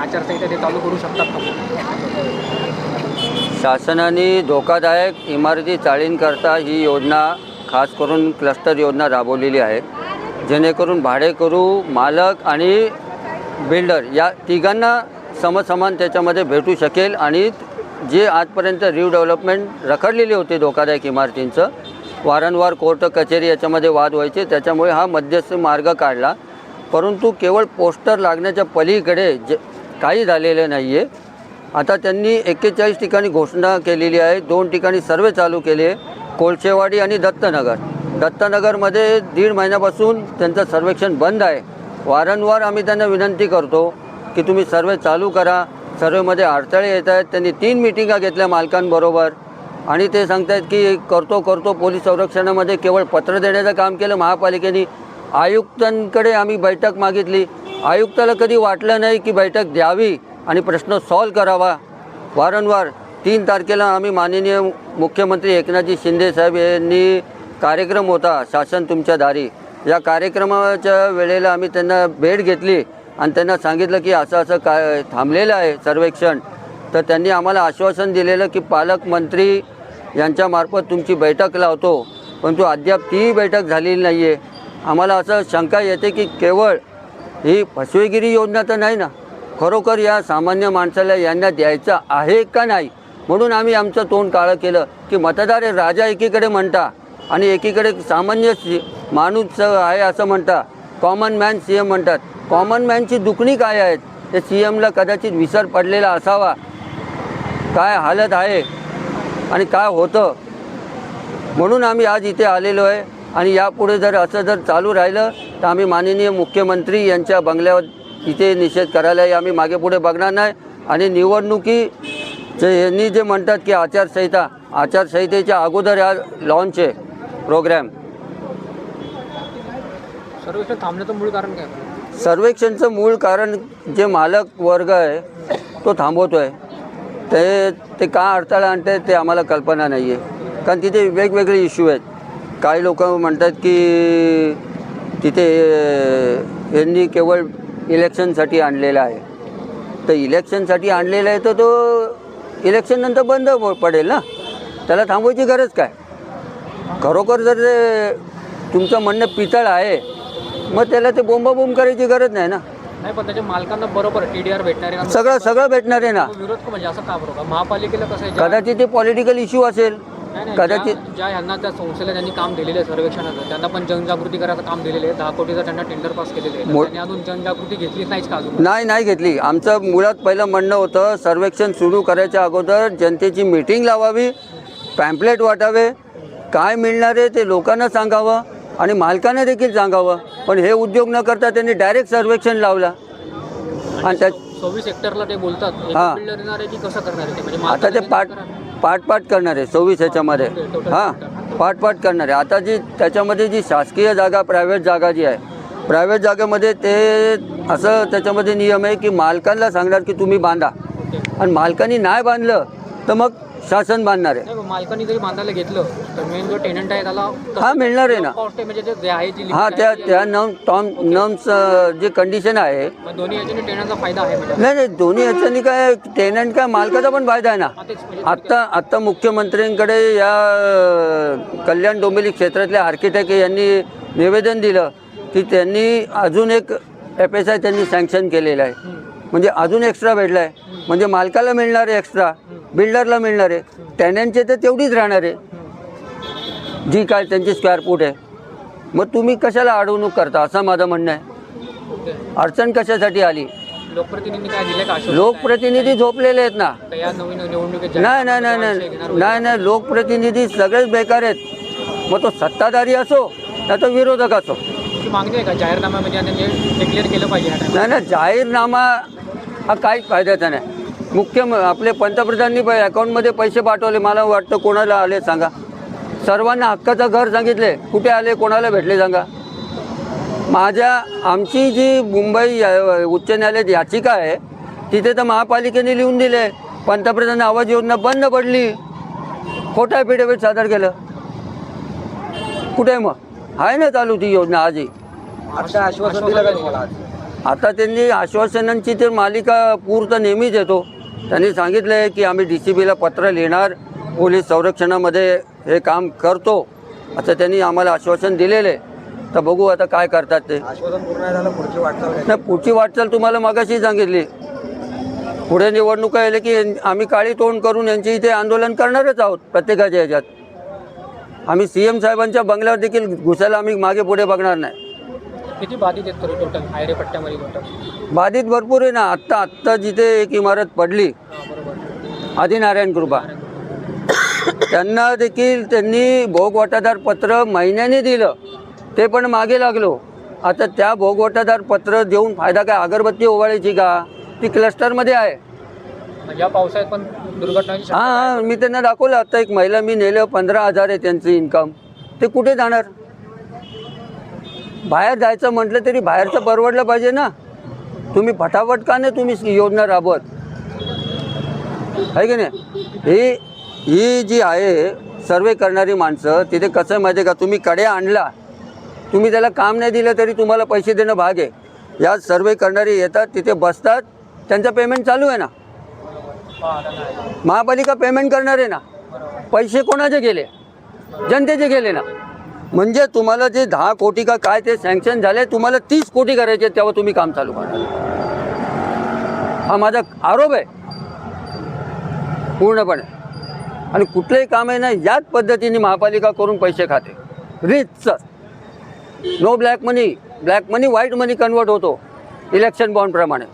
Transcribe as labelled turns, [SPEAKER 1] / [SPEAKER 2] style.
[SPEAKER 1] आचारसंहिता ते चालू करू शकतात का?
[SPEAKER 2] शासनाने धोकादायक इमारती चाळींकरता ही योजना खास करून क्लस्टर योजना राबवलेली आहे, जेणेकरून भाडेकरू, मालक आणि बिल्डर या तिघांना समसमान त्याच्यामध्ये भेटू शकेल आणि जे आजपर्यंत रिडेव्हलपमेंट रखडलेली होती धोकादायक इमारतींचं, वारंवार कोर्ट कचेरी याच्यामध्ये वाद व्हायचे, त्याच्यामुळे हा मध्यस्थ मार्ग काढला. परंतु केवळ पोस्टर लागण्याच्या पलीकडे काही झालेलं नाही आहे. आता त्यांनी 41 ठिकाणी घोषणा केलेली आहे, 2 ठिकाणी सर्वे चालू केले, कोळशेवाडी आणि दत्तनगर. दत्तनगरमध्ये 1.5 महिन्यापासून त्यांचं सर्वेक्षण बंद आहे. वारंवार आम्ही त्यांना विनंती करतो की तुम्ही सर्वे चालू करा. सर्वेमध्ये अडथळे येत आहेत. त्यांनी 3 मिटिंगा घेतल्या मालकांबरोबर आणि ते सांगत आहेत की करतो. पोलीस संरक्षणामध्ये केवळ पत्र देण्याचं काम केलं महापालिकेने. आयुक्तांकडे आम्ही बैठक मागितली, आयुक्ताला कधी वाटलं नाही की बैठक द्यावी आणि प्रश्न सॉल्व करावा. वारंवार 3 तारखेला आम्ही माननीय मुख्यमंत्री एकनाथजी शिंदे साहेब यांनी कार्यक्रम होता शासन तुमच्या दारी, या कार्यक्रमाच्या वेळेला आम्ही त्यांना भेट घेतली आणि त्यांना सांगितलं की असं काय थांबलेलं आहे सर्वेक्षण. तर त्यांनी आम्हाला आश्वासन दिलेलं की पालकमंत्री यांच्यामार्फत तुमची बैठक लावतो, परंतु अद्याप ती बैठक झालेली नाही आहे. आम्हाला असं शंका येते की केवळ ही फसवेगिरी योजना तर नाही ना, खरोखर या सामान्य माणसाला यांना द्यायचं आहे का नाही. म्हणून आम्ही आमचं तोंड काळं केलं की मतदार हे राजा एकीकडे म्हणता आणि एकीकडे सामान्य माणूस आहे असं म्हणता, कॉमन मॅन CM म्हणतात. कॉमन मॅनची दुखणी काय आहेत ते CMला कदाचित विसर पडलेला असावा. काय हालत आहे आणि काय होतं, म्हणून आम्ही आज इथे आलेलो आहे. आणि यापुढे जर असं चालू राहिलं तर आम्ही माननीय मुख्यमंत्री यांच्या बंगल्यावर इथे निषेध करायला आम्ही मागे पुढे बघणार नाही. आणि यांनी जे म्हणतात की आचारसंहितेच्या अगोदर हा लॉन्च आहे प्रोग्रॅम.
[SPEAKER 1] सर्वेक्षण थांबण्याचं मूळ कारण काय?
[SPEAKER 2] सर्वेक्षणचं मूळ कारण जे मालक वर्ग आहे तो थांबवतो आहे. ते का अडथळा आणते ते आम्हाला कल्पना नाही आहे, कारण तिथे वेगवेगळे इश्यू आहेत. काही लोक म्हणतात की तिथे यांनी केवळ इलेक्शनसाठी आणलेला आहे. तर इलेक्शनसाठी आणलेला आहे तर तो इलेक्शननंतर बंद पडेल ना, त्याला थांबवायची गरज काय. खरोखर जर तुमचं म्हणणं पितळ आहे मग त्याला ते बोंबाबोंब करायची गरज नाही ना.
[SPEAKER 1] नाही, पण त्याच्या मालकांना बरोबर TDR भेटणार आहे,
[SPEAKER 2] सगळं भेटणार आहे ना.
[SPEAKER 1] विरोध म्हणजे असं का बरोबर महापालिकेला कसं आहे,
[SPEAKER 2] कदाचित ते पॉलिटिकल इश्यू असेल. कदाचित
[SPEAKER 1] ज्या ह्यांना त्या संस्थेला त्यांनी काम दिलेलं आहे सर्वेक्षणाचं, त्यांना पण जनजागृती करायचं काम दिलेलं आहे. 10 कोटीचं त्यांना टेंडर पास केलेलं आहे. त्यांनी अजून जनजागृती घेतलीच नाहीच का अजून?
[SPEAKER 2] नाही घेतली. आमचं मुळात पहिलं म्हणणं होतं सर्वेक्षण सुरू करायच्या अगोदर जनतेची मीटिंग लावावी, पॅम्पलेट वाटावे, काय मिळणार आहे ते लोकांना सांगावं आणि मालकांना देखील सांगावं. पण हे उद्योग न करता त्यांनी डायरेक्ट सर्वेक्षण लावला. आणि त्या
[SPEAKER 1] 26 हेक्टरला ते बोलतात बिल्डर येणार आहे की कसं करणार आहे ते, म्हणजे
[SPEAKER 2] आता ते पाठ करणार आहे 26 ह्याच्यामध्ये. पाठ करणार आहे. आता त्याच्यामध्ये जी शासकीय जागा, प्रायव्हेट जागा जी आहे, प्रायव्हेट जागेमध्ये ते असं त्याच्यामध्ये नियम आहे की मालकांना सांगणार की तुम्ही बांधा, आणि मालकांनी नाही बांधलं तर मग शासन बांधणार आहे.
[SPEAKER 1] मालकांनी जरी बांधायला घेतलं तर मेन जो टेनंट आहे त्याला
[SPEAKER 2] मिळणार आहे ना. त्या नॉर्म्स जे कंडिशन आहे,
[SPEAKER 1] दोन्ही याच्याने टेनंटचा फायदा आहे.
[SPEAKER 2] नाही दोन्ही याच्यानी काय टेनंट काय मालकाचा पण फायदा आहे ना. आत्ता मुख्यमंत्र्यांकडे या कल्याण डोंबिवली क्षेत्रातल्या आर्किटेक्ट यांनी निवेदन दिलं की त्यांनी अजून एक FSI त्यांनी सँक्शन केलेलं आहे, म्हणजे अजून एक्स्ट्रा भेटला आहे. म्हणजे मालकाला मिळणार आहे एक्स्ट्रा, बिल्डरला मिळणार आहे, टेनंटचे तर तेवढीच राहणार आहे जी काय त्यांची स्क्वेअर फूट आहे. मग तुम्ही कशाला अडवणूक करता असं माझं म्हणणं आहे. अडचण कशासाठी आली?
[SPEAKER 1] लोकप्रतिनिधी काय दिले का?
[SPEAKER 2] लोकप्रतिनिधी झोपलेले आहेत ना. नाही लोकप्रतिनिधी सगळेच बेकार आहेत. मग तो सत्ताधारी असो नाही तर विरोधक असो.
[SPEAKER 1] मागणी आहे का जाहीरनाम्यामध्ये डिक्लेअर केलं पाहिजे?
[SPEAKER 2] नाही जाहीरनामा हा काहीच फायद्याचा नाही. आपले पंतप्रधानांनी अकाउंटमध्ये पैसे पाठवले, मला वाटतं कोणाला आले सांगा. सर्वांना हक्काचं घर सांगितले, कुठे आले, कोणाला भेटले सांगा. आमची जी मुंबई उच्च न्यायालयात याचिका आहे तिथे तर महापालिकेने लिहून दिले पंतप्रधान आवास योजना बंद पडली, खोटा ॲफिडेव्हिट सादर केलं. कुठे मग आहे ना चालू ती योजना आजही.
[SPEAKER 3] आता आश्वासन दिलं का तुम्हाला?
[SPEAKER 2] आता त्यांनी आश्वासनांची तर मालिका पूर्ण नेहमीच येतो. त्यांनी सांगितलं आहे की आम्ही DCPला पत्र लिहिणार, पोलीस संरक्षणामध्ये हे काम करतो असं त्यांनी आम्हाला आश्वासन दिलेलं आहे. तर बघू आता काय करतात ते.
[SPEAKER 3] आश्वासन पूर्ण झालं, पुढची वाटचाल काय?
[SPEAKER 2] नाही, पुढची वाटचाल तुम्हाला मगाशी सांगितली. पुढे निवडणुका आले की आम्ही काळी तोंड करून यांची इथे आंदोलन करणारच आहोत प्रत्येकाच्या ह्याच्यात. आम्ही CM साहेबांच्या बंगल्यावर देखील घुसायला आम्ही मागे पुढे बघणार नाही.
[SPEAKER 1] किती बाधित आहेत तरी टोटल हायरे पट्ट्यामध्ये टोटल?
[SPEAKER 2] बाधित भरपूर आहे ना. आत्ता जिथे एक इमारत पडली
[SPEAKER 1] बरोबर.
[SPEAKER 2] आदिनारायण कृपा, त्यांना देखील त्यांनी भोगवटादार पत्र महिन्याने दिलं, ते पण मागे लागलो. आता त्या भोगवटादार पत्र देऊन फायदा काय? अगरबत्ती ओवाळायची का? ती क्लस्टरमध्ये आहे.
[SPEAKER 1] या पावसाळ्यात पण दुर्घटनाची शक्यता आहे.
[SPEAKER 2] हां, मी त्यांना दाखवलं. आता एक महिला मी नेलं, 15,000 आहे त्यांचं इन्कम. ते कुठे जाणार? बाहेर जायचं म्हटलं तरी बाहेरचं परवडलं पाहिजे ना. तुम्ही फटाफट का नाही तुम्ही योजना राबवत आहे की नाही? ही जी आहे सर्वे करणारी माणसं, तिथे कसं आहे माहिती आहे का, तुम्ही कडे आणला, तुम्ही त्याला काम नाही दिलं तरी तुम्हाला पैसे देणं भाग आहे. या सर्वे करणारे येतात, तिथे बसतात, त्यांचं पेमेंट चालू आहे ना. महापालिका पेमेंट करणार आहे ना. पैसे कोणाचे गेले? जनतेचे गेले ना. म्हणजे तुम्हाला जे 10 कोटी का काय ते सँक्शन झाले, तुम्हाला 30 कोटी करायचे, तेव्हा तुम्ही काम चालू करा. हा माझा आरोप आहे पूर्णपणे. आणि कुठलंही काम आहे ना याच पद्धतीने महापालिका करून पैसे खाते. रिचचं नो ब्लॅक मनी. ब्लॅक मनी व्हाईट मनी कन्वर्ट होतो इलेक्शन बॉन्डप्रमाणे.